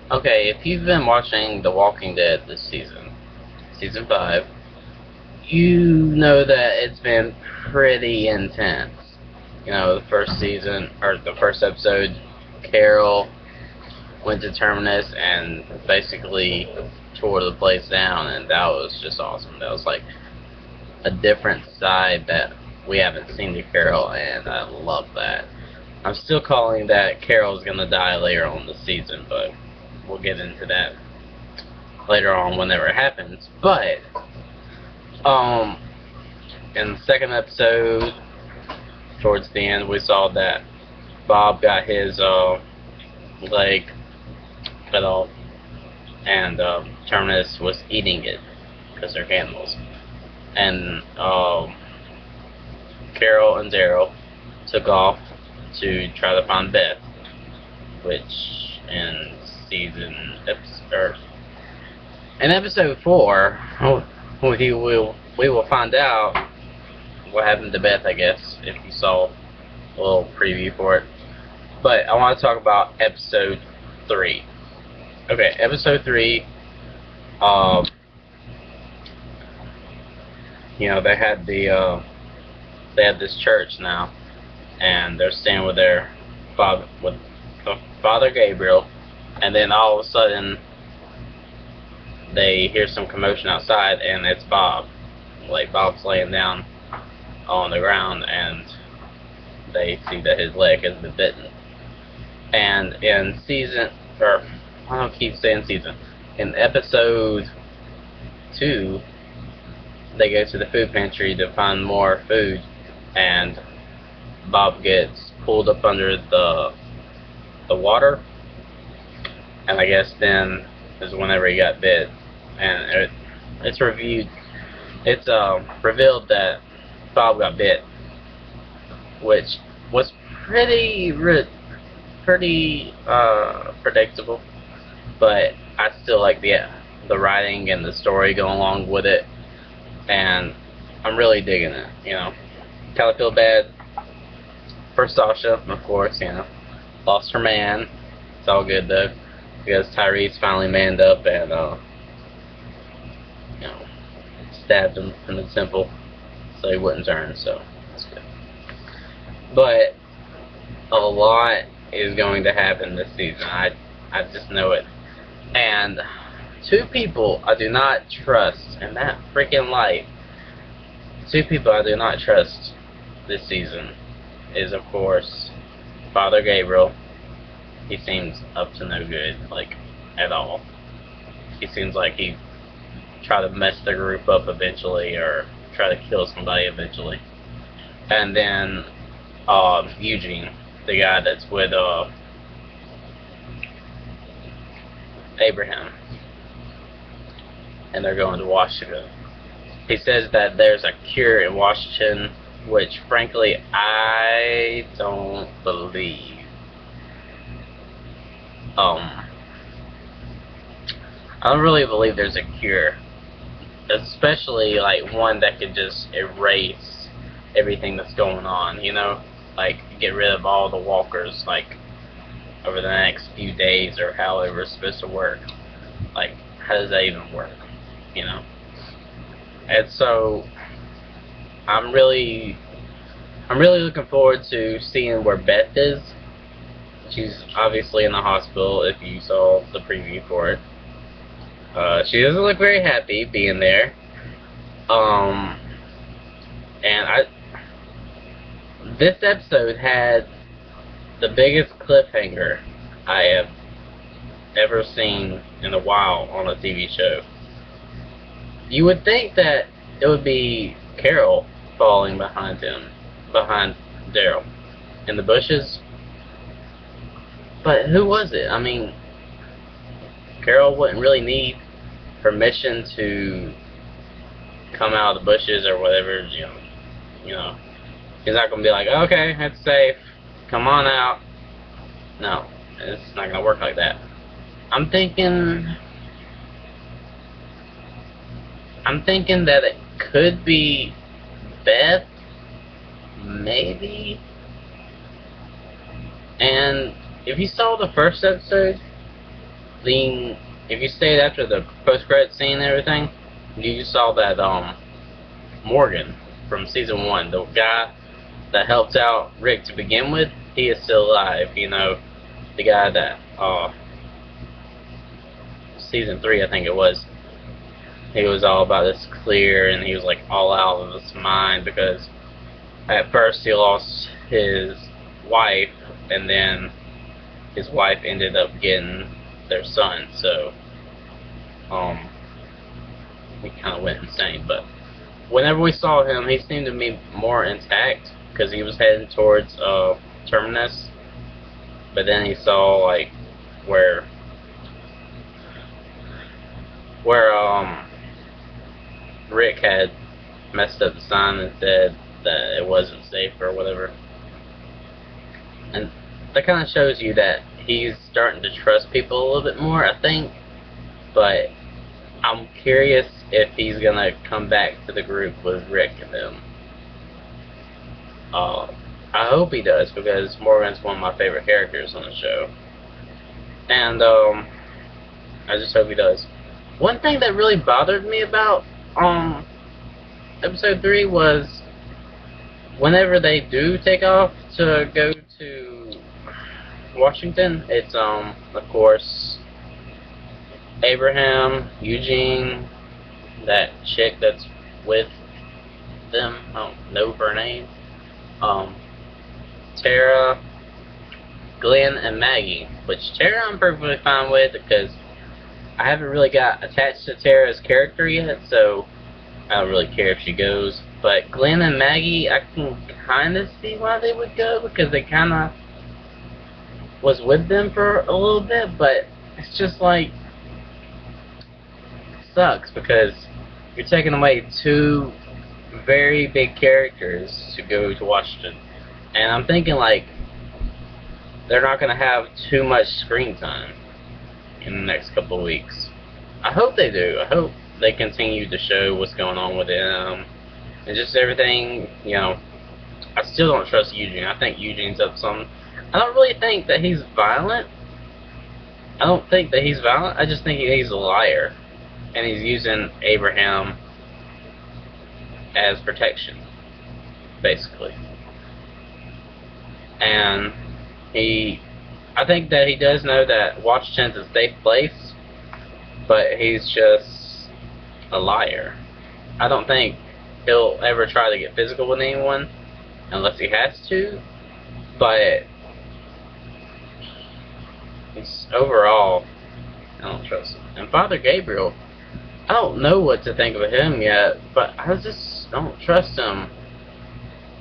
Okay, if you've been watching The Walking Dead this season, season 5, you know that it's been pretty intense. You know, the first season, or the first episode, Carol went to Terminus and basically tore the place down, and that was just awesome. That was like a different side that we haven't seen to Carol, and I love that. I'm still calling that Carol's gonna die later on the season, but we'll get into that later on whenever it happens. But um, in the second episode, towards the end, we saw that Bob got his leg cut off, and Terminus was eating it because they're cannibals. And Carol and Daryl took off to try to find Beth, which in in episode 4, we will find out what happened to Beth, I guess, if you saw a little preview for it. But I want to talk about episode 3. Okay, episode 3, um, they had they had this church now, and they're staying with their Father Gabriel, and then all of a sudden they hear some commotion outside, and it's Bob. Like, Bob's laying down on the ground, and they see that his leg has been bitten. And in I don't keep saying season, in episode 2, they go to the food pantry to find more food, and Bob gets pulled up under the water, and I guess then is whenever he got bit, and it's revealed that Bob got bit, which was pretty predictable, but I still like the writing and the story going along with it, and I'm really digging it. Kind of feel bad for Sasha, of course. Lost her man. It's all good though, because Tyrese finally manned up and you know stabbed him in the temple so he wouldn't turn. So that's good. But a lot is going to happen this season. I just know it. And two people I do not trust in that freaking life. Two people I do not trust this season is, of course, Father Gabriel. He seems up to no good, like, at all. He seems like he try to mess the group up eventually, or try to kill somebody eventually. And then Eugene, the guy that's with Abraham, and they're going to Washington. He says that there's a cure in Washington, which frankly I don't believe. I don't really believe there's a cure, especially like one that could just erase everything that's going on. Like get rid of all the walkers, like over the next few days or however it's supposed to work. Like, how does that even work? And so I'm really looking forward to seeing where Beth is. She's obviously in the hospital if you saw the preview for it. She doesn't look very happy being there. And this episode had the biggest cliffhanger I have ever seen in a while on a TV show. You would think that it would be Carol falling behind Daryl, in the bushes. But who was it? I mean, Carol wouldn't really need permission to come out of the bushes or whatever. He's not gonna be like, okay, it's safe, come on out. No, it's not gonna work like that. I'm thinking that it could be Beth, maybe. And if you saw the first episode, if you stayed after the post-credit scene and everything, you saw that Morgan from season 1, the guy that helped out Rick to begin with, he is still alive. You know, the guy that season 3, I think it was. He was all about this clear, and he was like all out of his mind because at first he lost his wife, and then his wife ended up getting their son. So he kind of went insane. But whenever we saw him, he seemed to be more intact because he was heading towards Terminus. But then he saw like where Rick had messed up the sign and said that it wasn't safe or whatever. And that kind of shows you that he's starting to trust people a little bit more, I think. But I'm curious if he's gonna come back to the group with Rick and them. I hope he does, because Morgan's one of my favorite characters on the show. And I just hope he does. One thing that really bothered me about episode 3 was whenever they do take off to go to Washington, it's of course Abraham, Eugene, that chick that's with them, I don't know her name, Tara, Glenn, and Maggie. Which Tara I'm perfectly fine with because I haven't really got attached to Tara's character yet, so I don't really care if she goes. But Glenn and Maggie, I can kind of see why they would go, because they kind of was with them for a little bit, but it's just like, sucks, because you're taking away 2 very big characters to go to Washington. And I'm thinking like, they're not going to have too much screen time in the next couple of weeks. I hope they do. I hope they continue to show what's going on with them and just everything. You know, I still don't trust Eugene. I think Eugene's up to something. I don't really think that he's violent. I just think he's a liar, and he's using Abraham as protection, basically. And I think that he does know that Washington's a safe place, but he's just a liar. I don't think he'll ever try to get physical with anyone unless he has to, but overall, I don't trust him. And Father Gabriel, I don't know what to think of him yet, but I just don't trust him.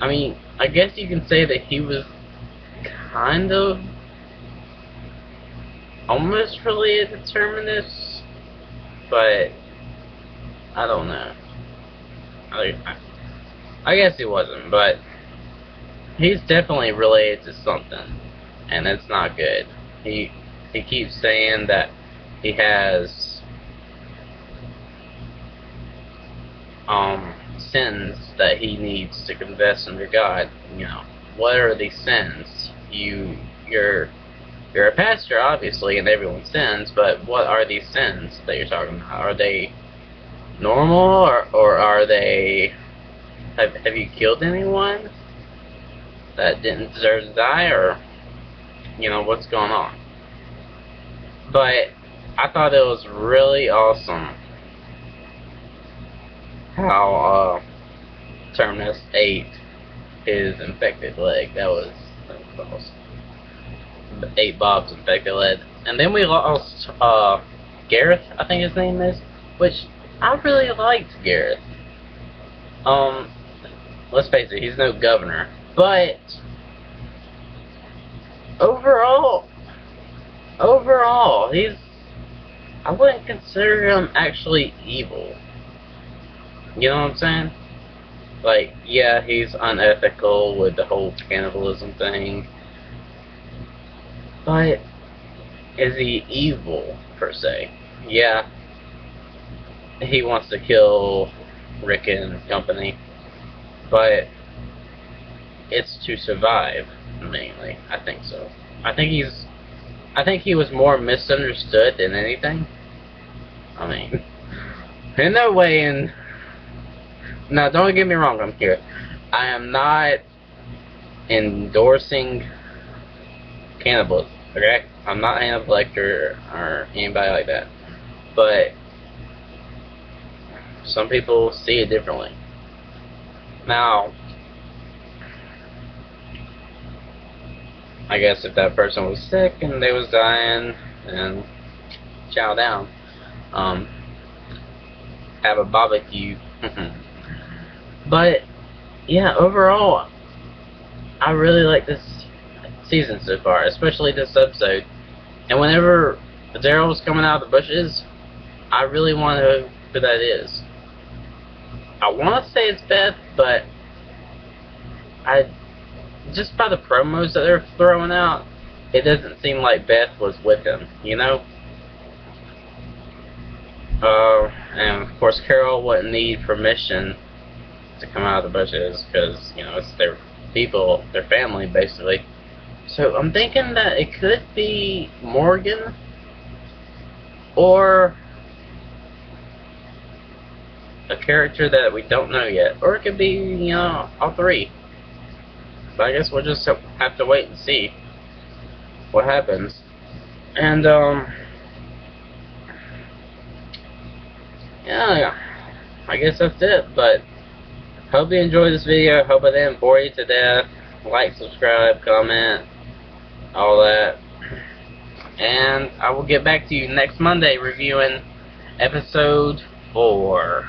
I mean, I guess you can say that he was kind of almost related to Terminus, but I don't know. I guess he wasn't, but he's definitely related to something, and it's not good. He keeps saying that he has sins that he needs to confess under God. You know, what are these sins? You're a pastor, obviously, and everyone sins, but what are these sins that you're talking about? Are they normal, or are they... Have you killed anyone that didn't deserve to die, or, you know, what's going on? But I thought it was really awesome how Terminus ate his infected leg. That was awesome. Ate Bob's infected leg. And then we lost Gareth, I think his name is, which I really liked Gareth. Let's face it, he's no governor, but overall, I wouldn't consider him actually evil. You know what I'm saying? Like, yeah, he's unethical with the whole cannibalism thing, but is he evil, per se? Yeah, he wants to kill Rick and company, but it's to survive, mainly. I think so. I think he's I think he was more misunderstood than anything. I mean, in no way, and now don't get me wrong, I'm here. I am not endorsing cannibalism, okay? I'm not Hannibal Lecter or anybody like that. But some people see it differently. Now, I guess if that person was sick and they was dying, and chow down. Have a barbecue. But yeah, overall, I really like this season so far, especially this episode. And whenever Daryl's coming out of the bushes, I really want to know who that is. I want to say it's Beth, but just by the promos that they're throwing out, it doesn't seem like Beth was with him, you know? And of course Carol wouldn't need permission to come out of the bushes, because, you know, it's their people, their family, basically. So I'm thinking that it could be Morgan, or a character that we don't know yet, or it could be, you know, all three. But I guess we'll just have to wait and see what happens. And yeah, I guess that's it. But hope you enjoyed this video. Hope I didn't bore you to death. Like, subscribe, comment, all that. And I will get back to you next Monday reviewing episode 4.